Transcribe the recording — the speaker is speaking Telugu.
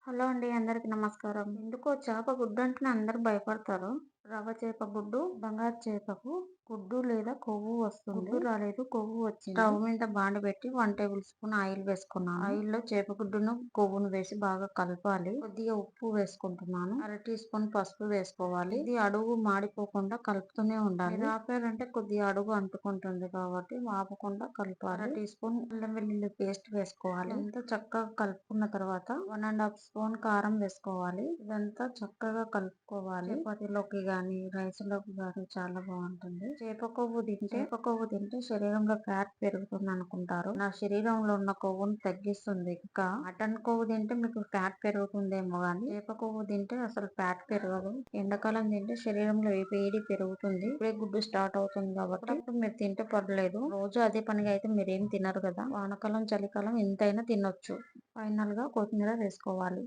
హలో అండి. అందరికి నమస్కారం. ఎందుకో చేప గుడ్డు అంటేనే అందరూ భయపడతారు. రవ్వ చేప గుడ్డు, బంగారు చేపకు గుడ్డు లేదా కొవ్వు వస్తుంది. గుడ్డు రాలేదు, కొవ్వు వచ్చింది. స్టవ్ మీద బాండి పెట్టి 1 టేబుల్ స్పూన్ ఆయిల్ వేసుకున్నాను. ఆయిల్లో చేప గుడ్డును, కొవ్వును వేసి బాగా కలపాలి. కొద్దిగా ఉప్పు వేసుకుంటున్నాను. అర టీ స్పూన్ పసుపు వేసుకోవాలి. ఇది అడుగు మాడిపోకుండా కలుపుతూనే ఉండాలి. మీరు ఆపారంటే కొద్దిగా అడుగు అంటుకుంటుంది కాబట్టి ఆపకుండా కలపాలి. అర టీ స్పూన్ అల్లం వెల్లుల్లి పేస్ట్ వేసుకోవాలి. ఇదంతా చక్కగా కలుపుకున్న తర్వాత 1½ స్పూన్ కారం వేసుకోవాలి. ఇదంతా చక్కగా కలుపుకోవాలి. చపాతీలోకి గాని రైస్ లోకి గాని చాలా బాగుంటుంది. చేప కొవ్వు తింటే శరీరంలో ఫ్యాట్ పెరుగుతుంది అనుకుంటారు. నా శరీరంలో ఉన్న కొవ్వును తగ్గిస్తుంది. ఇంకా మటన్ కొవ్వు తింటే మీకు ఫ్యాట్ పెరుగుతుందేమో గానీ చేప కొవ్వు తింటే అసలు ఫ్యాట్ పెరగదు. ఎండాకాలం తింటే శరీరంలో వేడి పెరుగుతుంది. ఇప్పుడే గుడ్డు స్టార్ట్ అవుతుంది కాబట్టి అప్పుడు మీరు తింటే పర్లేదు. రోజు అదే పనిగా అయితే మీరేం తినరు కదా. వానకాలం చలికాలం ఎంతైనా తినొచ్చు. ఫైనల్ గా కొత్తిమీర వేసుకోవాలి.